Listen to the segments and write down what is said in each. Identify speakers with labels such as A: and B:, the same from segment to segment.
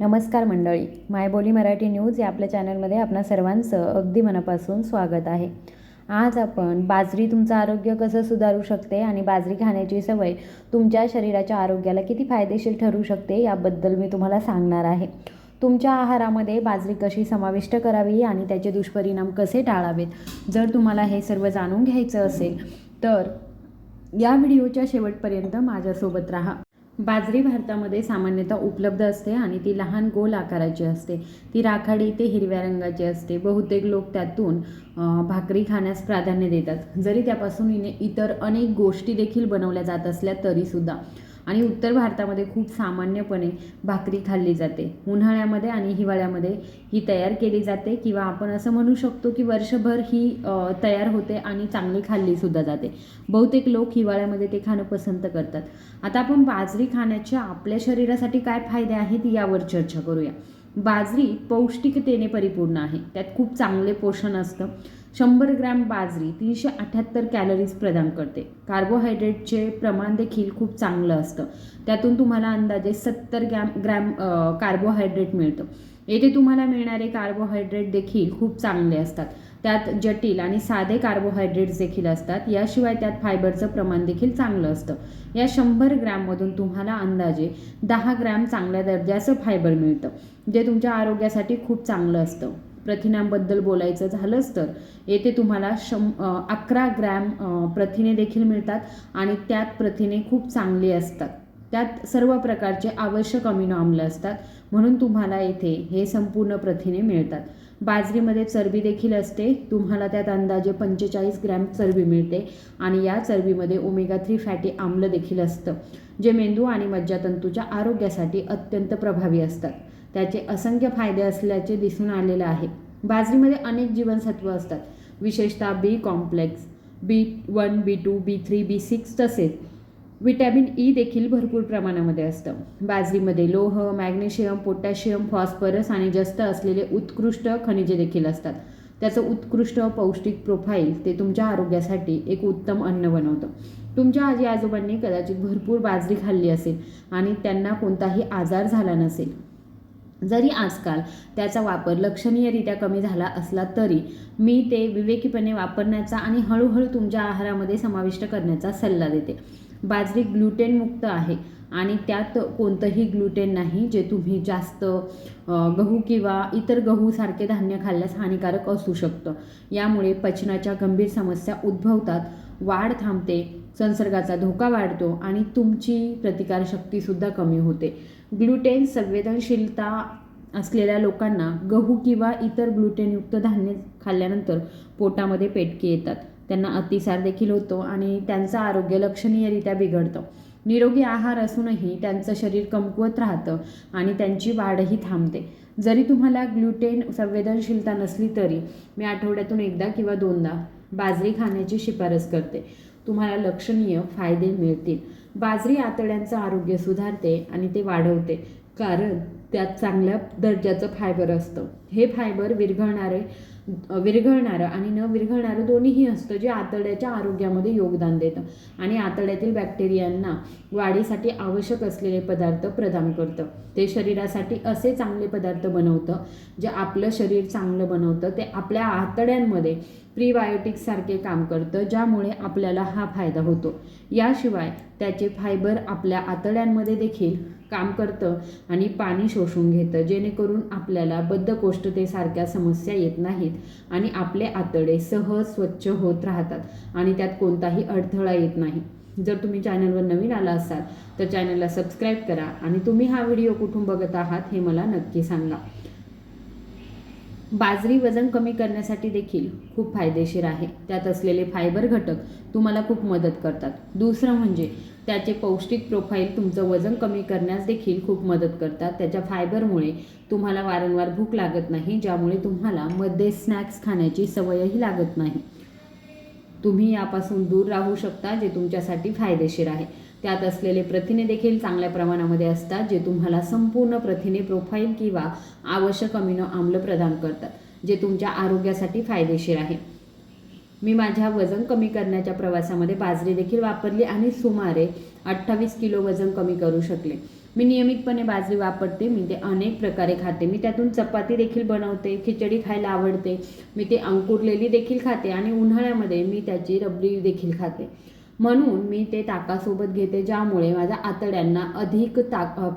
A: नमस्कार मंडळी, मायबोली मराठी न्यूज या आपल्या चॅनलमध्ये आपणा सर्वांचं अगदी मनापासून स्वागत आहे. आज आपण बाजरी तुमचं आरोग्य कसं सुधारू शकते आणि बाजरी खाण्याची सवय तुमच्या शरीराच्या आरोग्याला किती फायदेशीर ठरू शकते याबद्दल मी तुम्हाला सांगणार आहे. तुमच्या आहारामध्ये बाजरी कशी समाविष्ट करावी आणि त्याचे दुष्परिणाम कसे टाळावेत, जर तुम्हाला हे सर्व जाणून घ्यायचं असेल तर या व्हिडिओच्या शेवटपर्यंत माझ्यासोबत राहा. बाजरी भारतामध्ये सामान्यतः उपलब्ध असते आणि ती लहान गोल आकाराची असते. ती राखाडी ते हिरव्या रंगाची असते. बहुतेक लोक त्यातून भाकरी खाण्यास प्राधान्य देतात, जरी त्यापासून इतर अनेक गोष्टी देखील बनवल्या जात असल्या तरीसुद्धा. आणि उत्तर भारतामध्ये खूप सामान्यपणे भाकरी खाल्ली जाते. उन्हाळ्यामध्ये आणि हिवाळ्यामध्ये ही तयार केली जाते, किंवा आपण असं म्हणू शकतो की वर्षभर ही तयार होते आणि चांगली खाल्लीसुद्धा जाते. बहुतेक लोक हिवाळ्यामध्ये ते खाणं पसंत करतात. आता आपण बाजरी खाण्याचे आपल्या शरीरासाठी काय फायदे आहेत यावर चर्चा करूया. बाजरी पौष्टिकतेने परिपूर्ण आहे. त्यात खूप चांगले पोषण असतं. 100 ग्रॅम बाजरी 378 कॅलरीज प्रदान करते. कार्बोहायड्रेटचे प्रमाण देखील खूप चांगलं असतं. त्यातून तुम्हाला अंदाजे 70 ग्रॅम कार्बोहायड्रेट मिळतं. येथे तुम्हाला मिळणारे कार्बोहायड्रेट देखील खूप चांगले असतात. त्यात जटिल आणि साधे कार्बोहायड्रेट्स देखील असतात. याशिवाय त्यात फायबरचं प्रमाण देखील चांगलं असतं. या 100 ग्रॅममधून तुम्हाला अंदाजे 10 ग्रॅम चांगल्या दर्जाचं फायबर मिळतं, जे तुमच्या आरोग्यासाठी खूप चांगलं असतं. प्रथिनांबद्दल बोलायचं झालंच तर येथे तुम्हाला 11 ग्रॅम प्रथिने देखील मिळतात आणि त्यात प्रथिने खूप चांगली असतात. त्यात सर्व प्रकारचे आवश्यक अमिनो आम्ल असतात, म्हणून तुम्हाला येथे हे संपूर्ण प्रथिने मिळतात. बाजरीमध्ये चरबी देखील असते. तुम्हाला त्यात अंदाजे 45 ग्रॅम चरबी मिळते आणि या चरबीमध्ये ओमेगा 3 फॅटी आम्ल देखील असतं, जे मेंदू आणि मज्जातंतूच्या आरोग्यासाठी अत्यंत प्रभावी असतात. त्याचे असंख्य फायदे असल्याचे दिसून आलेलं आहे. बाजरीमध्ये अनेक जीवनसत्व असतात, विशेषतः बी complex, B1, B2, B3, B6 तसेच व्हिटॅमिन ई देखील भरपूर प्रमाणामध्ये असतं. बाजरीमध्ये लोह, मॅग्नेशियम, पोटॅशियम, फॉस्फरस आणि जस्त असलेले उत्कृष्ट खनिजे देखील असतात. त्याचं उत्कृष्ट पौष्टिक प्रोफाईल ते तुमच्या आरोग्यासाठी एक उत्तम अन्न बनवतं. तुमच्या आजी आजोबांनी कदाचित भरपूर बाजरी खाल्ली असेल आणि त्यांना कोणताही आजार झाला नसेल. जरी आजकाल त्याचा वापर लक्षणीयरित्या कमी झाला असला तरी मी ते विवेकीपणे वापरण्याचा आणि हळूहळू तुमच्या आहारामध्ये समाविष्ट करण्याचा सल्ला देते. बाजरी ग्लुटेन मुक्त आहे आणि त्यात कोणतंही ग्लुटेन नाही, जे तुम्ही जास्त गहू किंवा इतर गहूसारखे धान्य खाल्ल्यास हानिकारक असू शकतं. यामुळे पचनाच्या गंभीर समस्या उद्भवतात, वाढ थांबते, संसर्गाचा धोका वाढतो आणि तुमची प्रतिकारशक्तीसुद्धा कमी होते. ग्लुटेन संवेदनशीलता असलेल्या लोकांना गहू किंवा इतर ग्लुटेनयुक्त धान्य खाल्ल्यानंतर पोटामध्ये पेटके येतात, त्यांना अतिसार देखील होतो आणि त्यांचं आरोग्य लक्षणीयरित्या बिघडतं. निरोगी आहार असूनही त्यांचं शरीर कमकुवत राहतं आणि त्यांची वाढही थांबते. जरी तुम्हाला ग्लुटेन संवेदनशीलता नसली तरी मी आठवड्यातून एकदा किंवा दोनदा बाजरी खाण्याची शिफारस करते. तुम्हाला लक्षणीय फायदे मिळतील. बाजरी आतड्यांचं आरोग्य सुधारते आणि ते वाढवते, कारण त्यात चांगल्या दर्जाचं फायबर असतं. हे फायबर विरघळणारं आणि न विरघळणारं दोन्हीही असतं, जे आतड्याच्या आरोग्यामध्ये योगदान देतं आणि आतड्यातील बॅक्टेरियांना वाढीसाठी आवश्यक असलेले पदार्थ प्रदान करतं. ते शरीरासाठी असे चांगले पदार्थ बनवतं जे आपलं शरीर चांगलं बनवतं. ते आपल्या आतड्यांमध्ये प्रीबायोटिक्ससारखे काम करतं, ज्यामुळे आपल्याला हा फायदा होतो. याशिवाय त्याचे फायबर आपल्या आतड्यांमध्ये देखील काम करतं आणि पाणी शोषून घेतं, जेणेकरून आपल्याला बद्धकोष्ठतेसारख्या समस्या येत नाहीत आणि आपले आतडे सहज स्वच्छ होत राहतात आणि त्यात कोणताही अडथळा येत नाही. जर तुम्ही चॅनलवर नवीन आला असाल तर चॅनलला सबस्क्राईब करा आणि तुम्ही हा व्हिडिओ कुठून बघत आहात हे मला नक्की सांगा. बाजरी वजन कमी करण्यासाठी देखील खूप फायदेशीर आहे. त्यात असलेले फायबर घटक तुम्हाला खूप मदत करतात. दुसरं म्हणजे त्याचे पौष्टिक प्रोफाईल तुमचं वजन कमी करण्यास देखील खूप मदत करतात. त्याच्या फायबरमुळे तुम्हाला वारंवार भूक लागत नाही, ज्यामुळे तुम्हाला मध्ये स्नॅक्स खाण्याची सवयही लागत नाही. तुम्ही यापासून दूर राहू शकता, जे तुमच्यासाठी फायदेशीर आहे. त्यात असलेले प्रथिने देखील चांगल्या प्रमाणामध्ये असतात, जे तुम्हाला संपूर्ण प्रथिने प्रोफाईल किंवा आवश्यक अमिनो आम्ल प्रदान करतात, जे तुमच्या आरोग्यासाठी फायदेशीर आहे. मी माझ्या वजन कमी करण्याच्या प्रवासामध्ये बाजरी देखील वापरली आणि सुमारे 28 किलो वजन कमी करू शकले. मी नियमितपणे बाजरी वापरते, मी ते अनेक प्रकारे खाते, मी त्यातून चपाती देखील बनवते, खिचडी खायला आवडते, मी ते अंकुरलेली देखील खाते आणि उन्हाळ्यामध्ये मी त्याची रबडी देखील खाते. म्हणून मी ते ताकासोबत घेते, ज्यामुळे माझ्या आतड्यांना अधिक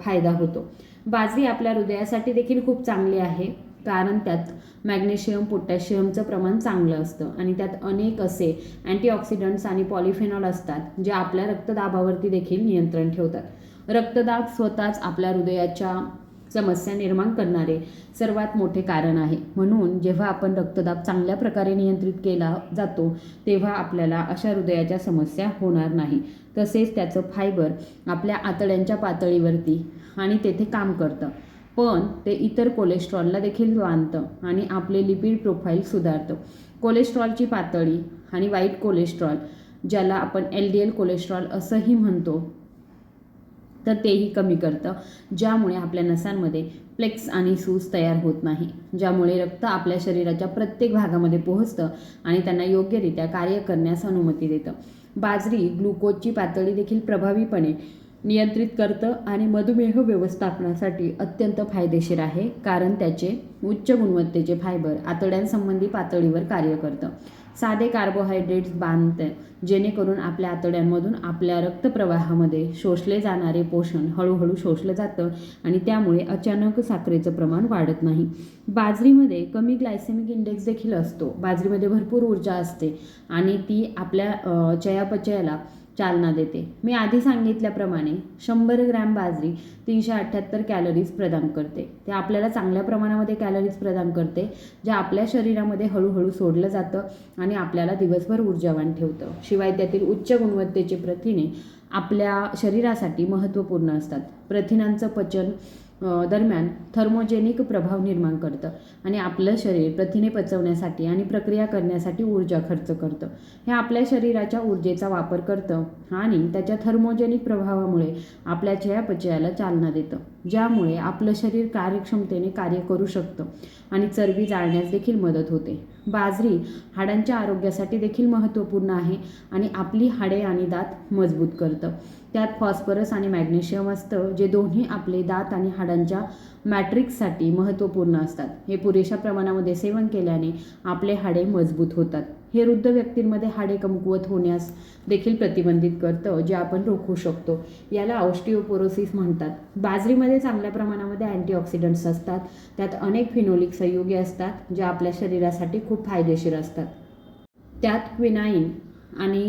A: फायदा होतो. बाजरी आपल्या हृदयासाठी देखील खूप चांगली आहे, कारण त्यात मॅग्नेशियम पोटॅशियमचं प्रमाण चांगलं असतं आणि त्यात अनेक असे अँटीऑक्सिडंट्स आणि पॉलिफेनॉल असतात जे आपल्या रक्तदाबावरती देखील नियंत्रण ठेवतात. रक्तदाब स्वतःच आपल्या हृदयाच्या समस्या निर्माण करणारे सर्वात मोठे कारण आहे. म्हणून जेव्हा आपण रक्तदाब चांगल्या प्रकारे नियंत्रित केला जातो तेव्हा आपल्याला अशा हृदयाच्या समस्या होणार नाही. तसेच त्याचं फायबर आपल्या आतड्यांच्या पातळीवरती आणि तेथे काम करतं, पण ते इतर कोलेस्ट्रॉलला देखील बांधतं आणि आपले लिपिड प्रोफाईल सुधारतं. कोलेस्ट्रॉलची पातळी आणि वाईट कोलेस्ट्रॉल, ज्याला आपण LDL कोलेस्ट्रॉल असंही म्हणतो, तर तेही कमी करतं, ज्यामुळे आपल्या नसांमध्ये प्लेक्स आणि सूज तयार होत नाही, ज्यामुळे रक्त आपल्या शरीराच्या प्रत्येक भागामध्ये पोहोचतं आणि त्यांना योग्यरित्या कार्य करण्यास अनुमती देतं. बाजरी ग्लुकोजची पातळी देखील प्रभावीपणे नियंत्रित करतं आणि मधुमेह व्यवस्थापनासाठी अत्यंत फायदेशीर आहे, कारण त्याचे उच्च गुणवत्तेचे फायबर आतड्यांसंबंधी पातळीवर कार्य करतं. साधे कार्बोहायड्रेट्स बांधते, जेणेकरून आपल्या आतड्यांमधून आपल्या रक्तप्रवाहामध्ये शोषले जाणारे पोषण हळूहळू शोषलं जातं आणि त्यामुळे अचानक साखरेचं प्रमाण वाढत नाही. बाजरीमध्ये कमी ग्लायसेमिक इंडेक्स देखील असतो. बाजरीमध्ये भरपूर ऊर्जा असते आणि ती आपल्या चयापचयाला चालना देते. मी आधी सांगितल्याप्रमाणे 100 ग्रॅम बाजरी 378 कॅलरीज प्रदान करते. ते आपल्याला चांगल्या प्रमाणामध्ये कॅलरीज प्रदान करते, जे आपल्या शरीरामध्ये हळूहळू सोडलं जातं आणि आपल्याला दिवसभर ऊर्जावान ठेवतं. शिवाय त्यातील उच्च गुणवत्तेचे प्रथिने आपल्या शरीरासाठी महत्त्वपूर्ण असतात. प्रथिनांचं पचन दरम्यान थर्मोजेनिक प्रभाव निर्माण करतं आणि आपलं शरीर प्रथिने पचवण्यासाठी आणि प्रक्रिया करण्यासाठी ऊर्जा खर्च करतं. हे आपल्या शरीराच्या ऊर्जेचा वापर करतं आणि त्याच्या थर्मोजेनिक प्रभावामुळे आपल्या चयापचयाला चालना देतं, ज्यामुळे आपलं शरीर कार्यक्षमतेने कार्य करू शकतं आणि चरबी जाळण्यास देखील मदत होते. बाजरी हाडांच्या आरोग्यासाठी देखील महत्त्वपूर्ण आहे आणि आपली हाडे आणि दात मजबूत करतं. त्यात फॉस्फरस आणि मॅग्नेशियम असतं, जे दोन्ही आपले दात आणि हाडांच्या मॅट्रिक्ससाठी महत्त्वपूर्ण असतात. हे पुरेशा प्रमाणामध्ये सेवन केल्याने आपले हाडे मजबूत होतात. हे वृद्ध व्यक्तींमध्ये हाडे कमकुवत होण्यास देखील प्रतिबंधित करतं, जे आपण रोखू शकतो. याला ऑस्टिओपोरोसिस म्हणतात. बाजरीमध्ये चांगल्या प्रमाणामध्ये अँटीऑक्सिडंट्स असतात. त्यात अनेक फिनोलिक संयुगे असतात, जे आपल्या शरीरासाठी खूप फायदेशीर असतात. त्यात क्विनाईन आणि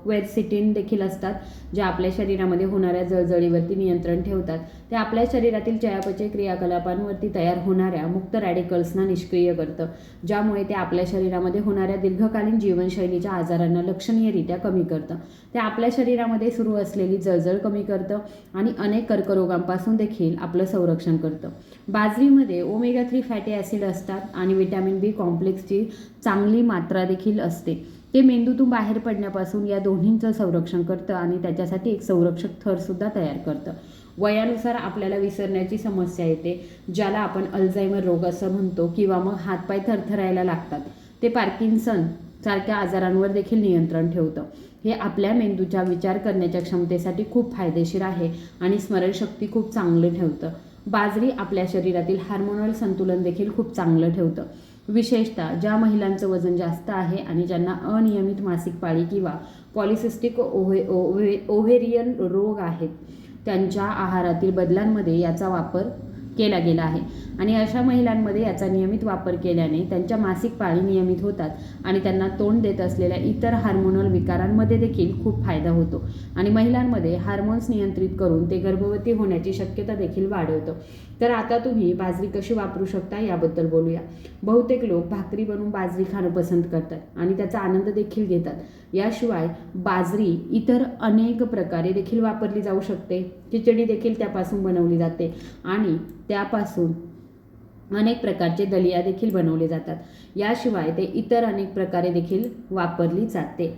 A: क्वेरसिटिन देखील असतात, जे आपल्या शरीरामध्ये होणाऱ्या जळजळीवरती नियंत्रण ठेवतात. ते आपल्या शरीरातील चयापचय क्रियाकलापांवरती तयार होणाऱ्या मुक्त रॅडिकल्सना निष्क्रिय करतं, ज्यामुळे ते आपल्या शरीरामध्ये होणाऱ्या दीर्घकालीन जीवनशैलीच्या आजारांना लक्षणीयरित्या कमी करतं. ते आपल्या शरीरामध्ये सुरू असलेली जळजळ कमी करतं आणि अनेक कर्करोगांपासून देखील आपलं संरक्षण करतं. बाजरीमध्ये ओमेगा 3 फॅटी ॲसिड असतात आणि व्हिटॅमिन B कॉम्प्लेक्सची चांगली मात्रा देखील असते. ते मेंदूतून बाहेर पडण्यापासून या दोन्हींचं संरक्षण करतं आणि त्याच्यासाठी एक संरक्षक थरसुद्धा तयार करतं. वयानुसार आपल्याला विसरण्याची समस्या येते, ज्याला आपण अल्झायमर रोग असं म्हणतो, किंवा मग हातपाय थरथरायला लागतात. ते पार्किन्सन सारख्या आजारांवर देखील नियंत्रण ठेवतं. हे आपल्या मेंदूच्या विचार करण्याच्या क्षमतेसाठी खूप फायदेशीर आहे आणि स्मरणशक्ती खूप चांगलं ठेवतं. बाजरी आपल्या शरीरातील हार्मोनल संतुलन देखील खूप चांगलं ठेवतं. विशेषतः ज्या महिलांचं वजन जास्त आहे आणि ज्यांना अनियमित मासिक पाळी किंवा पॉलिसिस्टिक ओव्हेरियन रोग आहेत, त्यांच्या आहारातील बदलांमध्ये याचा वापर केला गेला आहे आणि अशा महिलांमध्ये याचा नियमित वापर केल्याने त्यांच्या मासिक पाळी नियमित होतात आणि त्यांना तोंड देत असलेल्या इतर हार्मोनल विकारांमध्ये देखील खूप फायदा होतो आणि महिलांमध्ये हार्मोन्स नियंत्रित करून ते गर्भवती होण्याची शक्यता देखील वाढवतं. तर आता तुम्ही बाजरी कशी वापरू शकता याबद्दल बोलूया. बहुतेक लोक भाकरी बनवून बाजरी खाणं पसंत करतात आणि त्याचा आनंद देखील घेतात. याशिवाय बाजरी इतर अनेक प्रकारे देखील वापरली जाऊ शकते. खिचडी देखील त्यापासून बनवली जाते आणि त्यापासून अनेक प्रकारचे दलिया देखील बनवले जातात. याशिवाय ते इतर अनेक प्रकारे देखील वापरली जाते.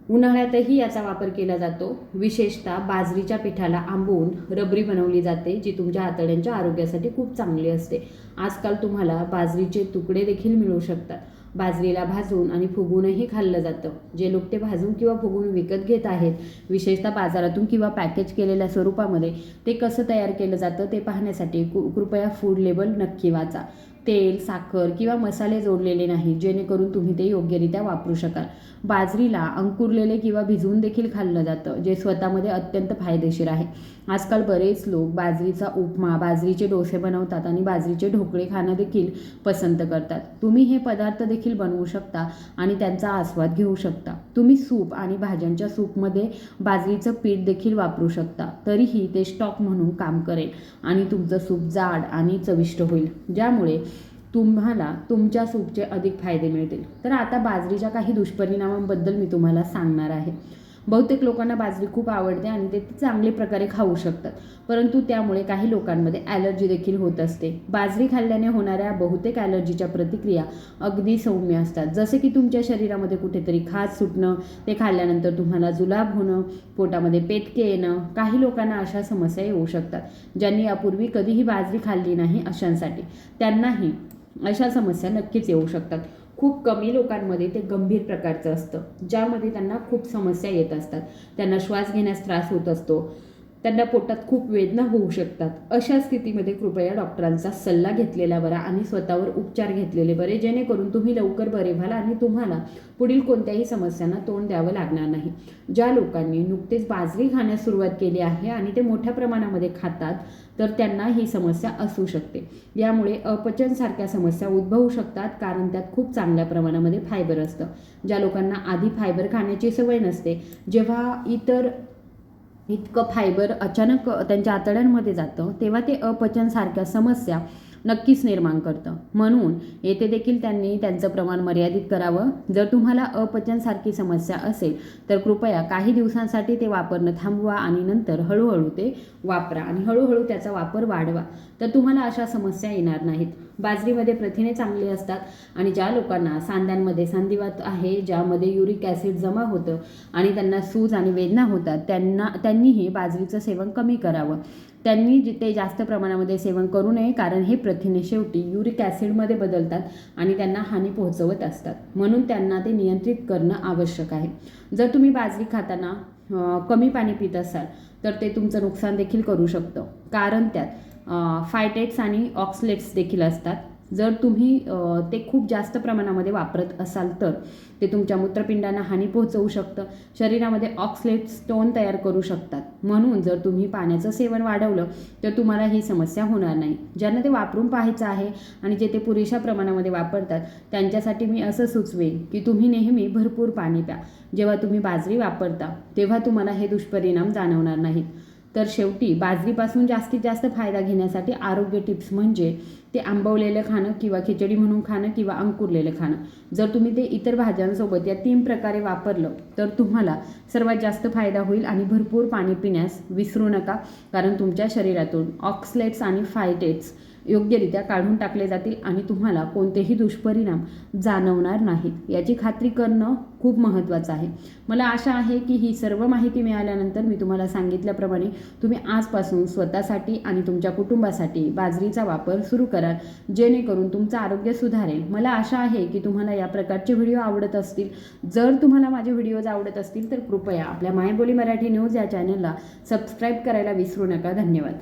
A: उन्हाळ्यातही याचा वापर केला जातो. विशेषतः बाजरीच्या पिठाला आंबवून रबरी बनवली जाते, जी तुमच्या आतड्यांच्या आरोग्यासाठी खूप चांगली असते. आजकाल तुम्हाला बाजरीचे तुकडे देखील मिळू शकतात. बाजरीला भाजून आणि फुगूनही खाल्लं जातं. जे लोक ते भाजून किंवा फुगून विकत घेत आहेत, विशेषतः बाजारातून किंवा पॅकेज केलेल्या स्वरूपामध्ये, ते कसं तयार केलं जातं ते पाहण्यासाठी कृपया फूड लेबल नक्की वाचा. तेल, साखर किंवा मसाले जोडलेले नाही, जेणेकरून तुम्ही ते योग्यरित्या वापरू शकाल. बाजरीला अंकुरलेले किंवा भिजवून देखील खाल्लं जातं, जे स्वतःमध्ये अत्यंत फायदेशीर आहे. आजकाल बरेच लोक बाजरीचा उपमा, बाजरीचे डोसे बनवतात आणि बाजरीचे ढोकळे खाणं देखील पसंत करतात. तुम्ही हे पदार्थ देखील बनवू शकता आणि त्यांचा आस्वाद घेऊ शकता. तुम्ही सूप आणि भाज्यांच्या सूपमध्ये बाजरीचं पीठ देखील वापरू शकता, तरीही ते स्टॉक म्हणून काम करेल आणि तुमचं सूप जाड आणि चविष्ट होईल, ज्यामुळे तुम्हाला तुमच्या सूपचे अधिक फायदे मिळतील. तर आता बाजरीच्या काही दुष्परिणामांबद्दल मी तुम्हाला सांगणार आहे. बहुतेक लोकांना बाजरी खूप आवडते आणि ते चांगल्या प्रकारे खाऊ शकतात, परंतु त्यामुळे काही लोकांमध्ये ॲलर्जी देखील होत असते. बाजरी खाल्ल्याने होणाऱ्या बहुतेक ॲलर्जीच्या प्रतिक्रिया अगदी सौम्य असतात, जसे की तुमच्या शरीरामध्ये कुठेतरी खाज सुटणं, ते खाल्ल्यानंतर तुम्हाला जुलाब होणं, पोटामध्ये पेटके येणं. काही लोकांना अशा समस्या येऊ शकतात, ज्यांनी यापूर्वी कधीही बाजरी खाल्ली नाही अशांसाठी. त्यांनाही अशा समस्या नक्कीच येऊ शकतात. खूप कमी लोकांमध्ये ते गंभीर प्रकारचं असतं, ज्यामध्ये त्यांना खूप समस्या येत असतात. त्यांना श्वास घेण्यास त्रास होत असतो, त्यांना पोटात खूप वेदना होऊ शकतात. अशा स्थितीमध्ये कृपया डॉक्टरांचा सल्ला घेतलेला बरा आणि स्वतःवर उपचार घेतलेले बरे, जेणेकरून तुम्ही लवकर बरे व्हाल आणि तुम्हाला पुढील कोणत्याही समस्यांना तोंड द्यावं लागणार नाही. ज्या लोकांनी नुकतेच बाजरी खाण्यास सुरुवात केली आहे आणि ते मोठ्या प्रमाणामध्ये खातात, तर त्यांना ही समस्या असू शकते. यामुळे अपचनसारख्या समस्या उद्भवू शकतात, कारण त्यात खूप चांगल्या प्रमाणामध्ये फायबर असतं. ज्या लोकांना आधी फायबर खाण्याची सवय नसते, जेव्हा इतकं फायबर अचानक त्यांच्या आतड्यांमध्ये जातं, तेव्हा ते अपचनसारख्या समस्या नक्कीच निर्माण करतं. म्हणून येथे देखील त्यांनी त्यांचं प्रमाण मर्यादित करावं. जर तुम्हाला अपचनसारखी समस्या असेल तर कृपया काही दिवसांसाठी ते वापरणं थांबवा आणि नंतर हळूहळू ते वापरा आणि हळूहळू त्याचा वापर वाढवा, तर तुम्हाला अशा समस्या येणार नाहीत. बाजरीमध्ये प्रथिने चांगली असतात आणि ज्या लोकांना सांध्यांमध्ये संधिवात आहे, ज्यामध्ये युरिक ॲसिड जमा होतं आणि त्यांना सूज आणि वेदना होतात, त्यांनीही बाजरीचं सेवन कमी करावं. त्यांनी ते जास्त प्रमाणामध्ये सेवन करू नये, कारण हे प्रथिने शेवटी युरिक ॲसिडमध्ये बदलतात आणि त्यांना हानी पोहोचवत असतात. म्हणून त्यांना ते नियंत्रित करणं आवश्यक आहे. जर तुम्ही बाजरी खाताना कमी पाणी पित असाल तर ते तुमचं नुकसान देखील करू शकतं, कारण त्यात फायटेट्स आणि ऑक्सलेट्स देखील असतात. जर तुम्ही ते खूप जास्त प्रमाणामध्ये वापरत असाल तर ते तुमच्या मूत्रपिंडांना हानी पोहोचवू शकतं, शरीरामध्ये ऑक्सलेट स्टोन तयार करू शकतात. म्हणून जर तुम्ही पाण्याचं सेवन वाढवलं तर तुम्हाला ही समस्या होणार नाही. ज्यांना ते वापरून पाहायचं आहे आणि जे ते पुरेशा प्रमाणामध्ये वापरतात, त्यांच्यासाठी मी असं सुचवेन की तुम्ही नेहमी भरपूर पाणी प्या. जेव्हा तुम्ही बाजरी वापरता तेव्हा तुम्हाला हे दुष्परिणाम जाणवणार नाहीत. तर शेवटी बाजरीपासून जास्तीत जास्त फायदा घेण्यासाठी आरोग्य टिप्स म्हणजे ते आंबवलेलं खाणं किंवा खिचडी म्हणून खाणं किंवा अंकुरलेलं खाणं. जर तुम्ही ते इतर भाज्यांसोबत या 3 प्रकारे वापरलं तर तुम्हाला सर्वात जास्त फायदा होईल. आणि भरपूर पाणी पिण्यास विसरू नका, कारण तुमच्या शरीरातून ऑक्सलेट्स आणि फायटेट्स योग्यरित्या काढून टाकले जातील आणि तुम्हाला कोणतेही दुष्परिणाम जाणवणार नाहीत, याची खात्री करणं खूप महत्त्वाचं आहे. मला आशा आहे की ही सर्व माहिती मिळाल्यानंतर मी तुम्हाला सांगितल्याप्रमाणे तुम्ही आजपासून स्वतःसाठी आणि तुमच्या कुटुंबासाठी बाजरीचा वापर सुरू कराल, जेणेकरून तुमचं आरोग्य सुधारेल. मला आशा आहे की तुम्हाला या प्रकारचे व्हिडिओ आवडत असतील. जर तुम्हाला माझे व्हिडिओज आवडत असतील तर कृपया आपल्या मायबोली मराठी न्यूज या चॅनलला सबस्क्राईब करायला विसरू नका. धन्यवाद.